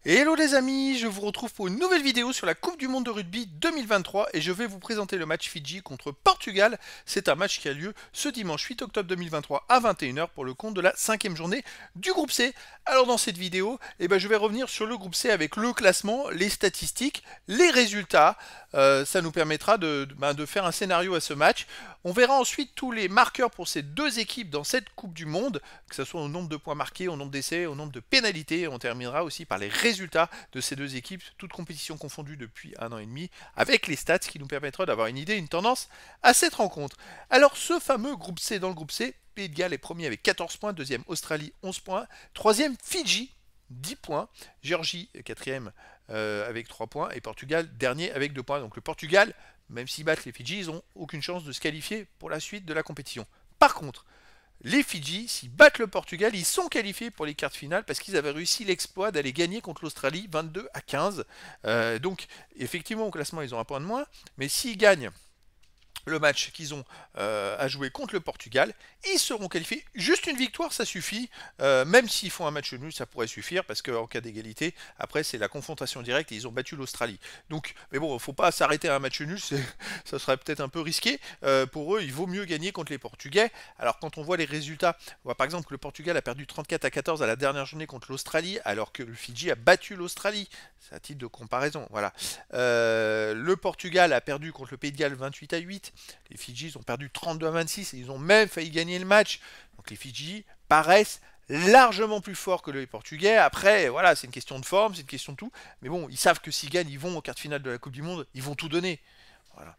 Hello les amis, je vous retrouve pour une nouvelle vidéo sur la Coupe du Monde de rugby 2023 et je vais vous présenter le match Fidji contre Portugal. C'est un match qui a lieu ce dimanche 8 octobre 2023 à 21h pour le compte de la 5e journée du groupe C. Alors dans cette vidéo, je vais revenir sur le groupe C avec le classement, les statistiques, les résultats. Ça nous permettra de faire un scénario à ce match. On verra ensuite tous les marqueurs pour ces deux équipes dans cette Coupe du Monde, que ce soit au nombre de points marqués, au nombre d'essais, au nombre de pénalités. On terminera aussi par les résultats de ces deux équipes, toutes compétitions confondues depuis 1 an et demi, avec les stats qui nous permettra d'avoir une idée, une tendance à cette rencontre. Alors ce fameux groupe C, dans le groupe C, Pays de Galles est premier avec 14 points, deuxième Australie 11 points, troisième Fidji 10 points, Géorgie quatrième avec 3 points et Portugal dernier avec 2 points. Donc le Portugal, même s'ils battent les Fidji, ils n'ont aucune chance de se qualifier pour la suite de la compétition. Par contre, les Fidji, s'ils battent le Portugal, ils sont qualifiés pour les quarts de finale parce qu'ils avaient réussi l'exploit d'aller gagner contre l'Australie 22-15. Donc, effectivement, au classement, ils ont un point de moins, mais s'ils gagnent le match qu'ils ont à jouer contre le Portugal, ils seront qualifiés. Juste une victoire, ça suffit. Même s'ils font un match nul, ça pourrait suffire parce qu'en cas d'égalité, après c'est la confrontation directe et ils ont battu l'Australie. Donc, mais bon, faut pas s'arrêter à un match nul, ça serait peut-être un peu risqué. Pour eux, il vaut mieux gagner contre les Portugais. Alors quand on voit les résultats, on voit par exemple que le Portugal a perdu 34-14 à la dernière journée contre l'Australie, alors que le Fidji a battu l'Australie. C'est à titre de comparaison, voilà. Le Portugal a perdu contre le Pays de Galles 28-8. Les Fidji ont perdu 32-26 et ils ont même failli gagner le match. Donc les Fidji paraissent largement plus forts que les Portugais. Après, voilà, c'est une question de forme, c'est une question de tout. Mais bon, ils savent que s'ils gagnent, ils vont au quart de finale de la Coupe du Monde, ils vont tout donner. Voilà.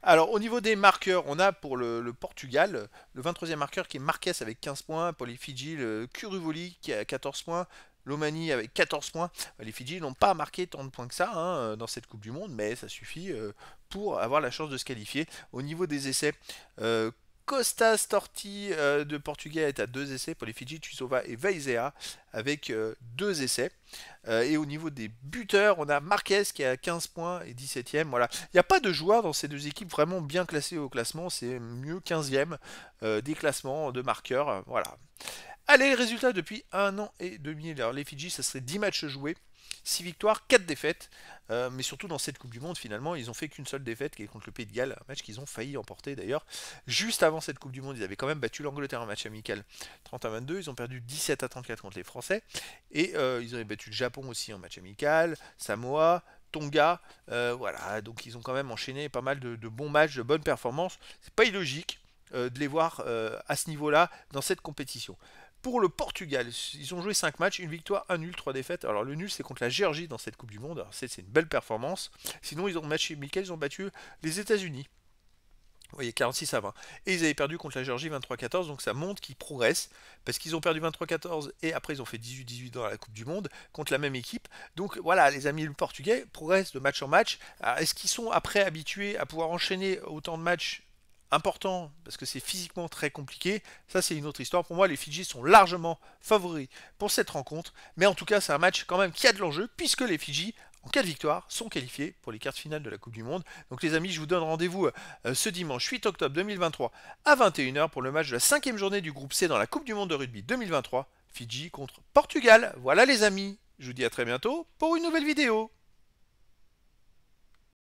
Alors, au niveau des marqueurs, on a pour le Portugal, le 23e marqueur qui est Marquez avec 15 points. Pour les Fidji, le Kuruvoli qui a 14 points. L'Omani avec 14 points. Les Fidji n'ont pas marqué tant de points que ça dans cette Coupe du Monde, mais ça suffit pour avoir la chance de se qualifier. Au niveau des essais, Costa Storti de Portugais est à 2 essais. Pour les Fidji, Tuisova et Veizea avec 2 essais. Et au niveau des buteurs, on a Marquez qui a 15 points et 17e. Voilà. Il n'y a pas de joueur dans ces deux équipes vraiment bien classés au classement. C'est mieux 15e des classements de marqueurs. Voilà. Allez, les résultats depuis 1 an et demi. Alors, les Fidji, ça serait 10 matchs joués, 6 victoires, 4 défaites. Mais surtout dans cette Coupe du Monde, finalement, ils ont fait qu'une seule défaite qui est contre le Pays de Galles, un match qu'ils ont failli emporter d'ailleurs. Juste avant cette Coupe du Monde, ils avaient quand même battu l'Angleterre en match amical 30-22. Ils ont perdu 17-34 contre les Français. Et ils avaient battu le Japon aussi en match amical, Samoa, Tonga. Voilà, donc ils ont quand même enchaîné pas mal de bons matchs, de bonnes performances. C'est pas illogique de les voir à ce niveau-là dans cette compétition. Pour le Portugal, ils ont joué 5 matchs, une victoire, un nul, 3 défaites. Alors le nul c'est contre la Géorgie dans cette Coupe du Monde, alors c'est une belle performance. Sinon ils ont matché Michael, ils ont battu les États-Unis. Vous voyez, 46-20. Et ils avaient perdu contre la Géorgie 23-14, donc ça montre qu'ils progressent, parce qu'ils ont perdu 23-14 et après ils ont fait 18-18 dans la Coupe du Monde contre la même équipe. Donc voilà, les amis, le Portugais progresse de match en match. Est-ce qu'ils sont après habitués à pouvoir enchaîner autant de matchs important parce que c'est physiquement très compliqué, ça c'est une autre histoire. Pour moi, les Fidji sont largement favoris pour cette rencontre, mais en tout cas, c'est un match quand même qui a de l'enjeu puisque les Fidji, en cas de victoire, sont qualifiés pour les quarts de finale de la Coupe du Monde. Donc les amis, je vous donne rendez-vous ce dimanche 8 octobre 2023 à 21h pour le match de la 5e journée du groupe C dans la Coupe du Monde de rugby 2023, Fidji contre Portugal. Voilà les amis, je vous dis à très bientôt pour une nouvelle vidéo.